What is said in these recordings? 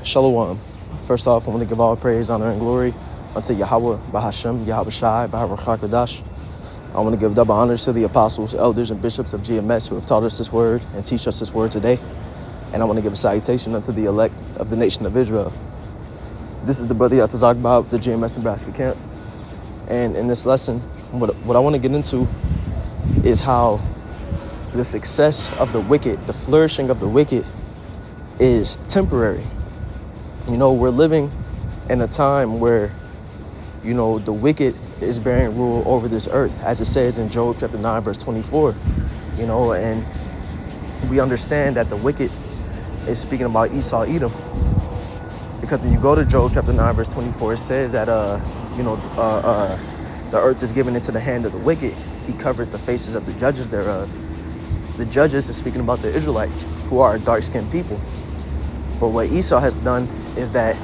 Shalom. First off, I want to give all praise, honor, and glory unto Yahweh, Bahashem, Yahweh Shai, Bahar. I want to give double honors to the apostles, elders, and bishops of GMS who have taught us this word and teach us this word today. And I want to give a salutation unto the elect of the nation of Israel. This is the brother Yatazak of the GMS Nebraska camp. And in this lesson, what I want to get into is how the success of the wicked, the flourishing of the wicked, is temporary. You know, we're living in a time where, you know, the wicked is bearing rule over this earth, as it says in Job chapter 9, verse 24, you know, and we understand that the wicked is speaking about Esau, Edom, because when you go to Job chapter 9, verse 24, it says that, the earth is given into the hand of the wicked. He covered the faces of the judges thereof. The judges is speaking about the Israelites, who are a dark-skinned people. But what Esau has done is that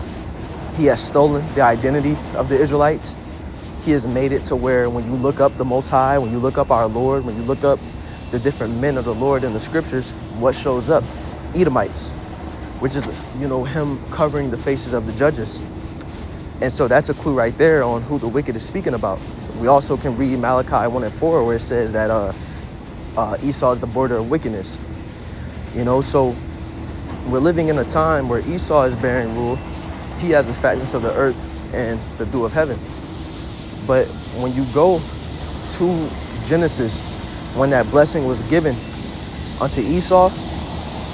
he has stolen the identity of the Israelites. He has made it to where when you look up the Most High, when you look up our Lord, when you look up the different men of the Lord in the scriptures, what shows up? Edomites, which is, you know, him covering the faces of the judges. And so that's a clue right there on who the wicked is speaking about. We also can read Malachi 1 and 4, where it says that Esau is the border of wickedness. You know, so we're living in a time where Esau is bearing rule. He has the fatness of the earth and the dew of heaven. But when you go to Genesis, when that blessing was given unto Esau,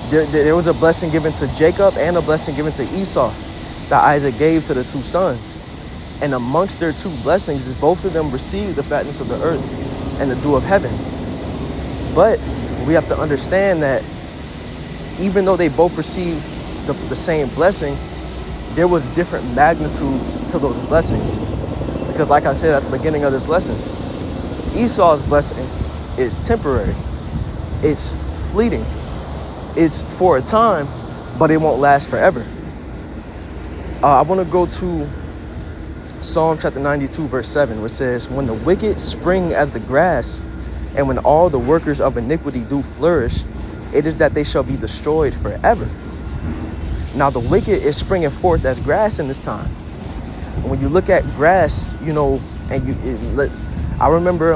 there was a blessing given to Jacob and a blessing given to Esau that Isaac gave to the two sons. And amongst their two blessings is both of them received the fatness of the earth and the dew of heaven. But we have to understand that even though they both received the same blessing, there was different magnitudes to those blessings. Because like I said at the beginning of this lesson, Esau's blessing is temporary. It's fleeting. It's for a time, but it won't last forever. I want to go to Psalm chapter 92, verse 7, which says, "When the wicked spring as the grass, and when all the workers of iniquity do flourish, it is that they shall be destroyed forever." Now the wicked is springing forth as grass in this time. When you look at grass, you know, and I remember,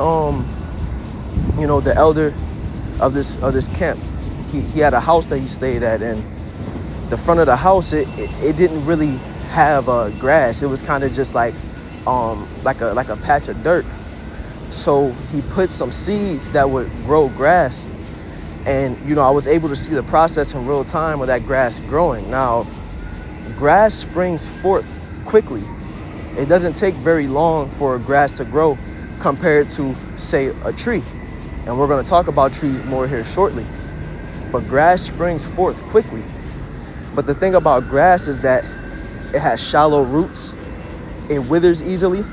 you know, the elder of this camp, he had a house that he stayed at, and the front of the house, it didn't really have grass. It was kind of just like a patch of dirt. So he put some seeds that would grow grass. And, you know, I was able to see the process in real time of that grass growing. Now, grass springs forth quickly. It doesn't take very long for grass to grow compared to, say, a tree. And we're going to talk about trees more here shortly. But grass springs forth quickly. But the thing about grass is that it has shallow roots. It withers easily.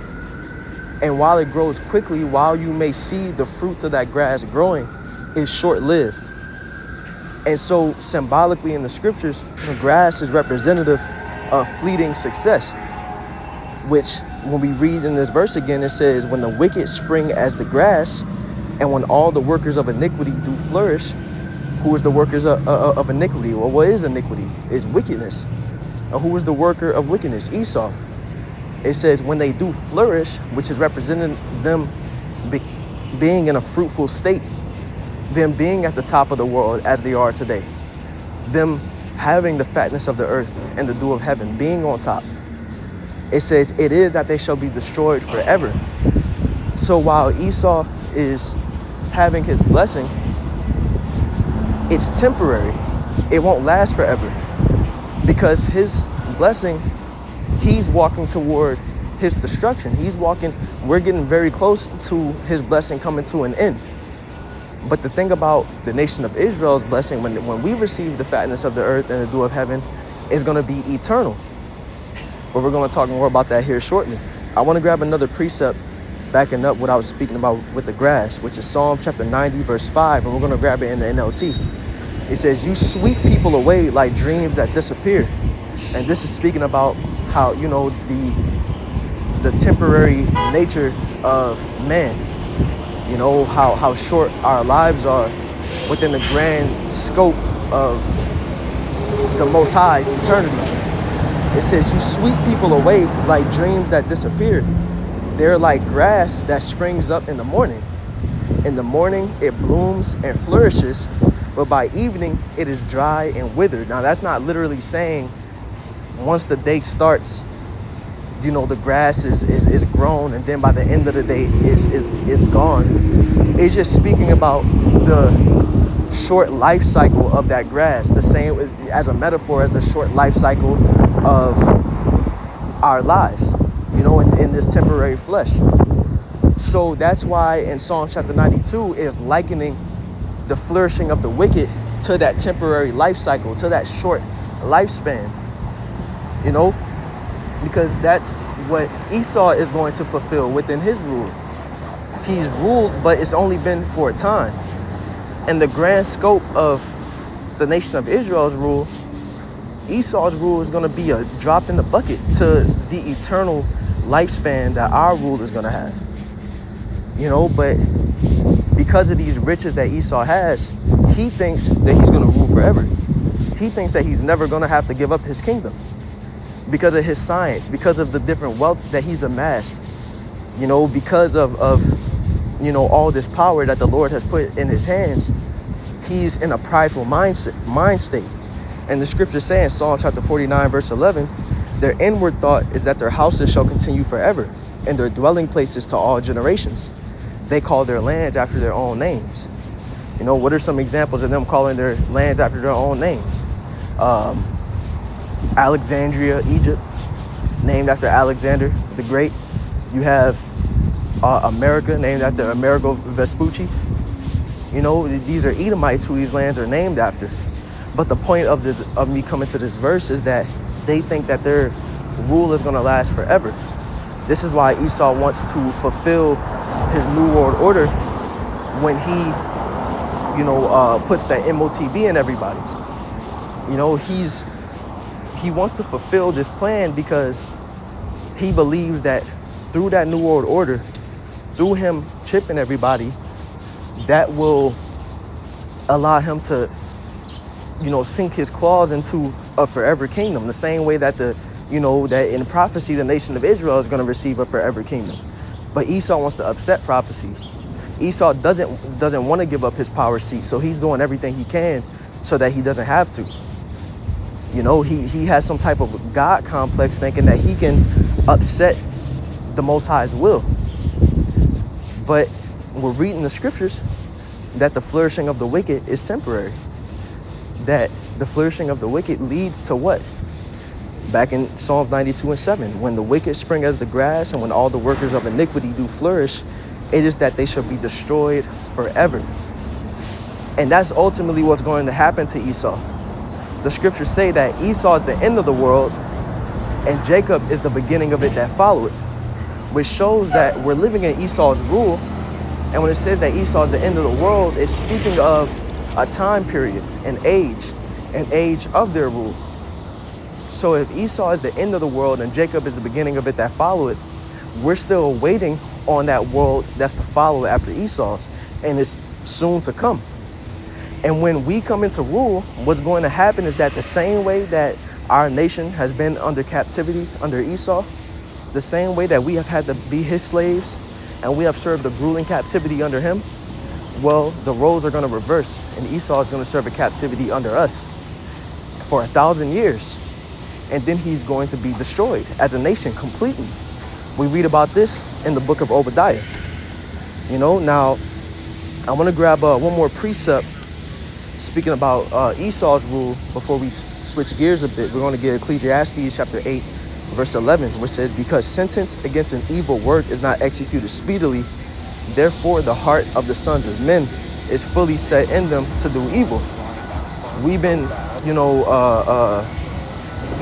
And while it grows quickly, while you may see the fruits of that grass growing, is short-lived. And so symbolically in the scriptures, the grass is representative of fleeting success, which when we read in this verse again, it says, "When the wicked spring as the grass, and when all the workers of iniquity do flourish." Who is the workers of iniquity? Well, what is iniquity? It's wickedness. And who is the worker of wickedness? Esau. It says when they do flourish, which is representing them being in a fruitful state, them being at the top of the world as they are today, them having the fatness of the earth and the dew of heaven, being on top. It says it is that they shall be destroyed forever. So while Esau is having his blessing, it's temporary. It won't last forever, because his blessing, he's walking toward his destruction. We're getting very close to his blessing coming to an end. But the thing about the nation of Israel's blessing, when we receive the fatness of the earth and the dew of heaven, is going to be eternal. But we're going to talk more about that here shortly. I want to grab another precept backing up what I was speaking about with the grass, which is Psalm chapter 90, verse 5, and we're going to grab it in the NLT. It says, "You sweep people away like dreams that disappear." And this is speaking about how, you know, the temporary nature of man. You know, how short our lives are within the grand scope of the Most High's eternity. It says, you sweep people away like dreams that disappear. They're like grass that springs up in the morning. In the morning, it blooms and flourishes, but by evening, it is dry and withered. Now, that's not literally saying once the day starts, the grass is grown, and then by the end of the day, is gone. It's just speaking about the short life cycle of that grass, the same as a metaphor as the short life cycle of our lives, in this temporary flesh. So that's why in Psalm chapter 92 is likening the flourishing of the wicked to that temporary life cycle, to that short lifespan, because that's what Esau is going to fulfill within his rule. He's ruled, but it's only been for a time. And the grand scope of the nation of Israel's rule, Esau's rule is going to be a drop in the bucket to the eternal lifespan that our rule is going to have. But because of these riches that Esau has, he thinks that he's going to rule forever. He thinks that he's never going to have to give up his kingdom because of his science, because of the different wealth that he's amassed, because of all this power that the Lord has put in his hands. He's in a prideful mind state. And the scripture saying, Psalm chapter 49, verse 11, their inward thought is that their houses shall continue forever, and their dwelling places to all generations. They call their lands after their own names. What are some examples of them calling their lands after their own names? Alexandria, Egypt, named after Alexander the Great. You have America, named after Amerigo Vespucci. These are Edomites who these lands are named after. But the point of me coming to this verse is that they think that their rule is going to last forever. This is why Esau wants to fulfill his New World Order when he, puts that MOTB in everybody. He wants to fulfill this plan because he believes that through that New World Order, through him chipping everybody, that will allow him to, sink his claws into a forever kingdom, the same way that that in prophecy, the nation of Israel is going to receive a forever kingdom. But Esau wants to upset prophecy. Esau doesn't want to give up his power seat, so he's doing everything he can so that he doesn't have to. He has some type of God complex, thinking that he can upset the Most High's will. But we're reading the scriptures that the flourishing of the wicked is temporary. That the flourishing of the wicked leads to what? Back in Psalms 92 and 7, when the wicked spring as the grass and when all the workers of iniquity do flourish, it is that they shall be destroyed forever. And that's ultimately what's going to happen to Esau. The scriptures say that Esau is the end of the world and Jacob is the beginning of it that followeth, which shows that we're living in Esau's rule. And when it says that Esau is the end of the world, it's speaking of a time period, an age of their rule. So if Esau is the end of the world and Jacob is the beginning of it that followeth, we're still waiting on that world that's to follow after Esau's, and it's soon to come. And when we come into rule, what's going to happen is that the same way that our nation has been under captivity under Esau, the same way that we have had to be his slaves and we have served a grueling captivity under him, well, the roles are going to reverse, and Esau is going to serve a captivity under us for 1,000 years. And then he's going to be destroyed as a nation completely. We read about this in the book of Obadiah. Now, I want to grab one more precept speaking about Esau's rule before we switch gears a bit. We're going to get Ecclesiastes chapter 8, verse 11, where it says, because sentence against an evil work is not executed speedily, therefore the heart of the sons of men is fully set in them to do evil. We've been,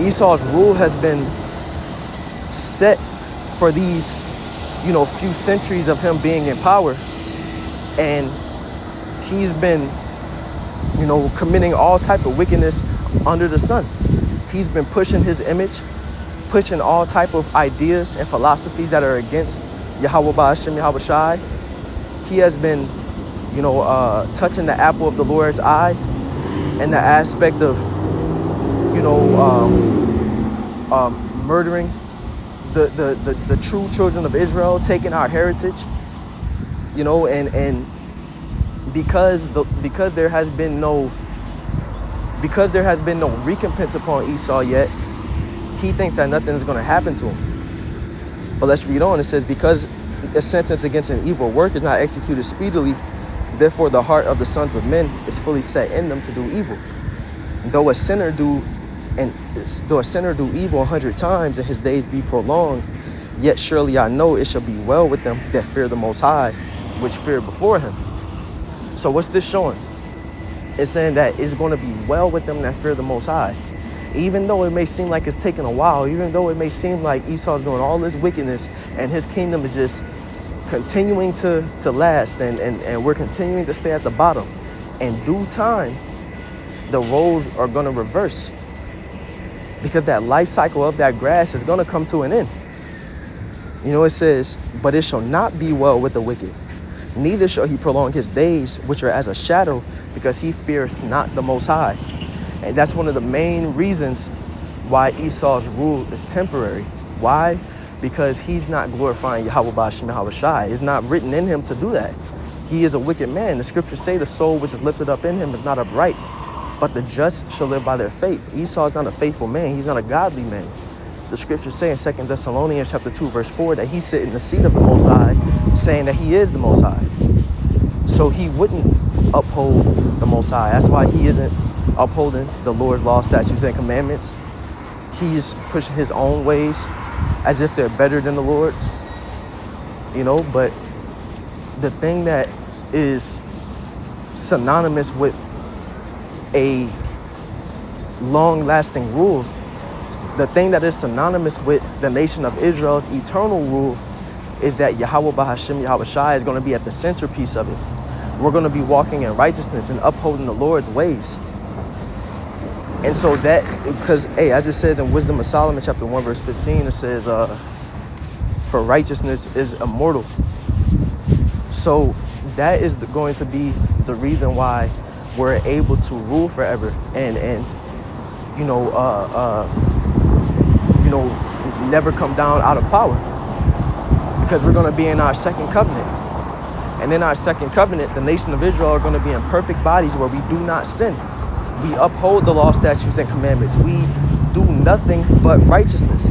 Esau's rule has been set for these, few centuries of him being in power. And he's been, committing all type of wickedness under the sun. He's been pushing his image, pushing all type of ideas and philosophies that are against Yahweh Ba'ashem, Yahweh Shai. He has been, touching the apple of the Lord's eye and the aspect of, murdering the true children of Israel, taking our heritage, and because there has been no recompense upon Esau yet, he thinks that nothing is going to happen to him. But let's read on. It says, because a sentence against an evil work is not executed speedily, therefore the heart of the sons of men is fully set in them to do evil. Though a sinner do evil 100 times and his days be prolonged, yet surely I know it shall be well with them that fear the Most High, which fear before him. So what's this showing? It's saying that it's going to be well with them that fear the Most High. Even though it may seem like it's taking a while, even though it may seem like Esau's doing all this wickedness and his kingdom is just continuing to last and we're continuing to stay at the bottom, in due time, the roles are going to reverse, because that life cycle of that grass is going to come to an end. It says, but it shall not be well with the wicked, neither shall he prolong his days, which are as a shadow, because he feareth not the Most High. And that's one of the main reasons why Esau's rule is temporary. Why? Because he's not glorifying Yahweh B'Hashem Yahweh Shai. It's not written in him to do that. He is a wicked man. The scriptures say the soul which is lifted up in him is not upright, but the just shall live by their faith. Esau is not a faithful man. He's not a godly man. The scriptures say in 2 Thessalonians chapter 2, verse 4, that he's sitting in the seat of the Most High, saying that he is the Most High. So he wouldn't uphold the Most High. That's why he isn't upholding the Lord's law, statutes, and commandments. He's pushing his own ways as if they're better than the Lord's. But the thing that is synonymous with a long-lasting rule, the thing that is synonymous with the nation of Israel's eternal rule, is that Yahweh B'Hashem Yahweh Shai is going to be at the centerpiece of it. We're going to be walking in righteousness and upholding the Lord's ways. And so that, because, as it says in Wisdom of Solomon, chapter 1, verse 15, it says, for righteousness is immortal. So that is going to be the reason why we're able to rule forever and never come down out of power, because we're going to be in our second covenant. And in our second covenant, the nation of Israel are going to be in perfect bodies where we do not sin. We uphold the law, statutes, and commandments. We do nothing but righteousness.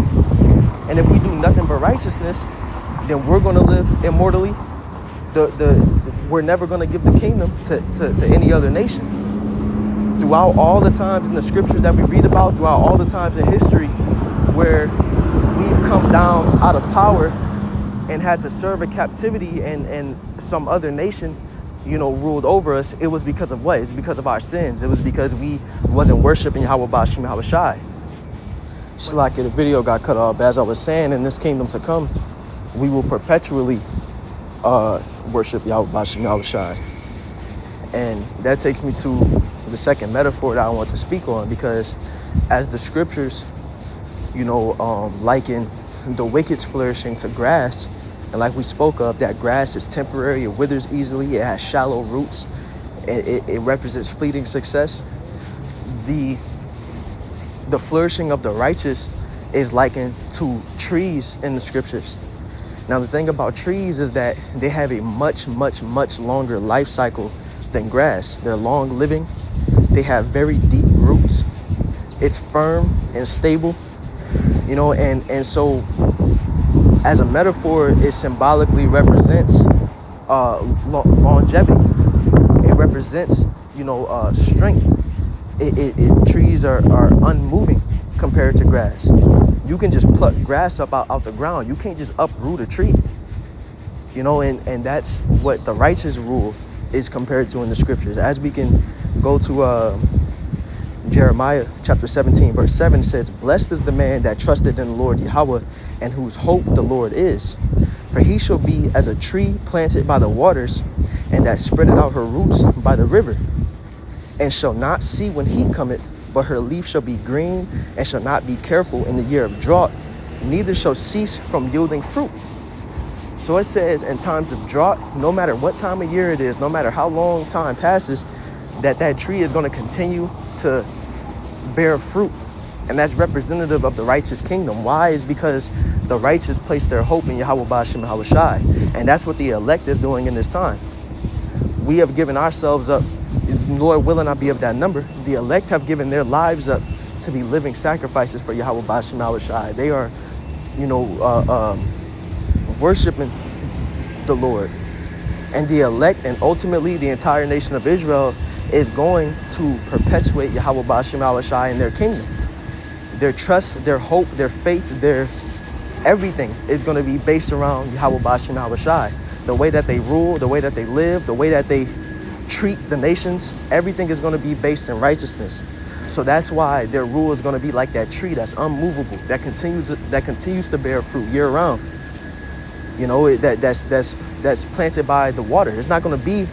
And if we do nothing but righteousness, then we're going to live immortally. We're never going to give the kingdom to any other nation. Throughout all the times in the scriptures that we read about, throughout all the times in history where we've come down out of power and had to serve a captivity and some other nation ruled over us, it was because of what? It's because of our sins. It was because we wasn't worshiping Yahweh B'Hashem Yahweh Shai. Just like the video got cut off. As I was saying, in this kingdom to come, we will perpetually worship Yahweh B'Hashem Yahweh Shai. And that takes me to the second metaphor that I want to speak on, because as the scriptures, liken the wicked's flourishing to grass, and like we spoke of, that grass is temporary, it withers easily, it has shallow roots, it represents fleeting success. The flourishing of the righteous is likened to trees in the scriptures. Now, the thing about trees is that they have a much, much, much longer life cycle than grass. They're long living, they have very deep roots, it's firm and stable, and so as a metaphor, it symbolically represents longevity. It represents, strength. Trees are unmoving compared to grass. You can just pluck grass up out the ground. You can't just uproot a tree. And that's what the righteous rule is compared to in the scriptures. As we can go to Jeremiah chapter 17, verse 7, says, blessed is the man that trusted in the Lord Yahweh, and whose hope the Lord is. For he shall be as a tree planted by the waters, and that spreadeth out her roots by the river, and shall not see when heat cometh, but her leaf shall be green, and shall not be careful in the year of drought, neither shall cease from yielding fruit. So it says in times of drought, no matter what time of year it is, no matter how long time passes, that tree is going to continue to bear fruit. And that's representative of the righteous kingdom. Why? Is because the righteous place their hope in Yahweh Ba'ashem Yahweh Shai. And that's what the elect is doing in this time. We have given ourselves up. Lord willing, I'll be of that number. The elect have given their lives up to be living sacrifices for Yahweh Ba'ashem Yahweh Shai. They are, worshiping the Lord. And the elect, and ultimately the entire nation of Israel, is going to perpetuate Yahweh Ba'ashem Yahweh Shai in their kingdom. Their trust, their hope, their faith, their everything is going to be based around Yahweh Ba'ashem Yahweh Shai. The way that they rule, the way that they live, the way that they treat the nations, everything is going to be based in righteousness. So that's why their rule is going to be like that tree that's unmovable, that continues to bear fruit year round. That's planted by the water. It's not going to be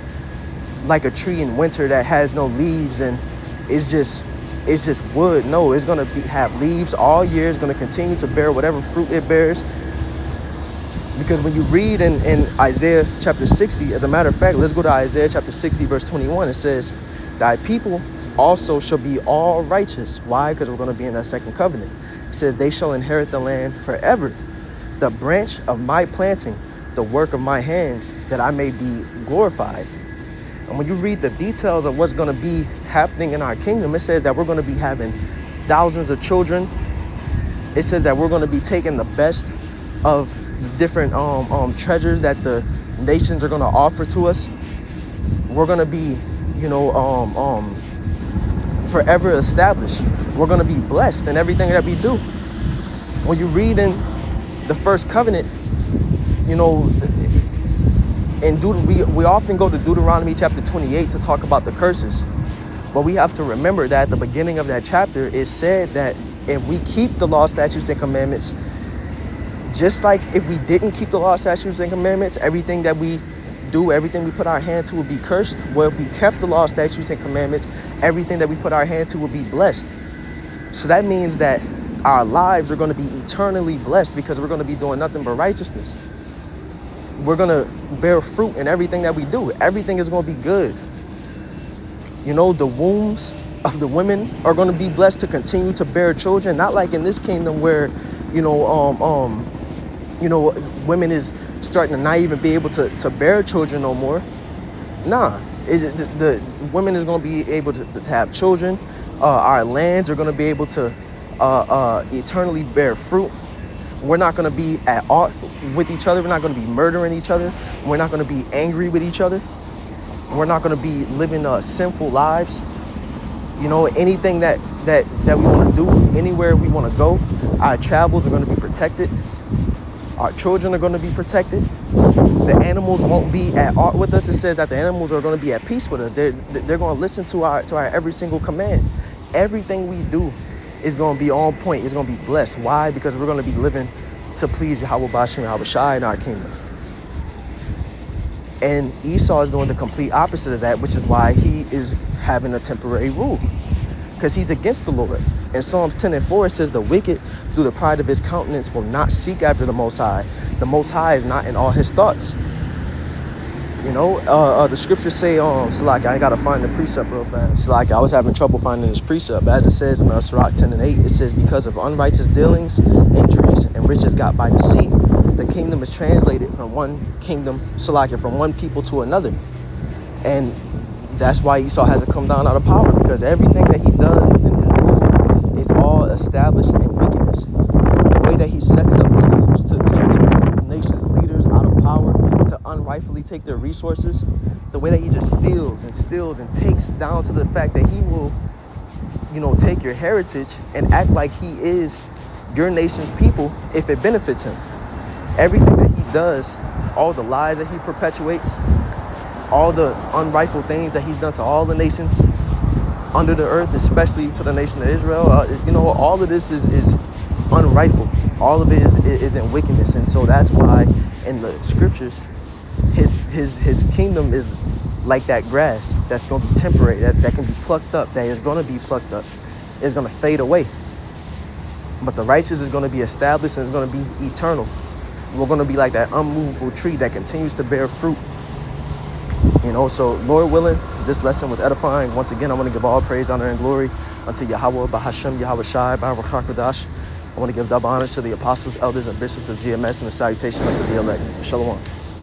like a tree in winter that has no leaves and it's just wood. No, it's going to have leaves all year. It's going to continue to bear whatever fruit it bears. Because when you read in Isaiah chapter 60, as a matter of fact, let's go to Isaiah chapter 60, verse 21. It says, thy people also shall be all righteous. Why? Because we're going to be in that second covenant. It says, they shall inherit the land forever. The branch of my planting, the work of my hands, that I may be glorified. And when you read the details of what's going to be happening in our kingdom, it says that we're going to be having thousands of children. It says that we're going to be taking the best of different treasures that the nations are going to offer to us. We're going to be, forever established. We're going to be blessed in everything that we do. When you read in the first covenant, we often go to Deuteronomy chapter 28 to talk about the curses. But we have to remember that at the beginning of that chapter, it said that if we keep the law, statutes, and commandments, just like if we didn't keep the law, statutes, and commandments, everything that we do, everything we put our hand to would be cursed. Well, if we kept the law, statutes, and commandments, everything that we put our hand to would be blessed. So that means that our lives are going to be eternally blessed because we're going to be doing nothing but righteousness. We're going to bear fruit in everything that we do. Everything is going to be good. The wombs of the women are going to be blessed to continue to bear children. Not like in this kingdom where, women is starting to not even be able to bear children no more. Nah, the women is going to be able to have children. Our lands are going to be able to eternally bear fruit. We're not going to be at odds with each other. We're not going to be murdering each other. We're not going to be angry with each other. We're not going to be living sinful lives. Anything that we want to do, anywhere we want to go, our travels are going to be protected. Our children are going to be protected. The animals won't be at odds with us. It says that the animals are going to be at peace with us. They're going to listen to our every single command. Everything we do is going to be on point. It's going to be blessed. Why? Because we're going to be living to please Yahweh Ba'ashem Yahweh Shai in our kingdom. And Esau is doing the complete opposite of that, which is why he is having a temporary rule, because he's against the Lord. In Psalms 10:4, it says, the wicked, through the pride of his countenance, will not seek after the Most High. The Most High is not in all his thoughts. The scriptures say, Salaki, I got to find the precept real fast. Salaki, I was having trouble finding this precept. As it says in Sirach 10:8, it says, because of unrighteous dealings, injuries, and riches got by deceit, the kingdom is translated from one kingdom, Salaki, from one people to another. And that's why Esau has to come down out of power, because everything that he does within his rule is all established in wickedness. The way that he sets up coups to take different nations' leaders out of power, to unrightfully take their resources, the way that he just steals and takes down to the fact that he will, take your heritage and act like he is your nation's people if it benefits him. Everything that he does, all the lies that he perpetuates, all the unrightful things that he's done to all the nations under the earth, especially to the nation of Israel, all of this is unrightful. All of it is in wickedness. And so that's why in the scriptures, his kingdom is like that grass that's going to be temporary, that can be plucked up, that is going to be plucked up. It's going to fade away. But the righteous is going to be established and it's going to be eternal. We're going to be like that unmovable tree that continues to bear fruit. So Lord willing, this lesson was edifying. Once again, I want to give all praise, honor, and glory unto Yahweh, Bahashem, Yahweh Shai, Baruch HaKadosh. I want to give double honors to the apostles, elders, and bishops of GMS and a salutation unto the elect. Shalom.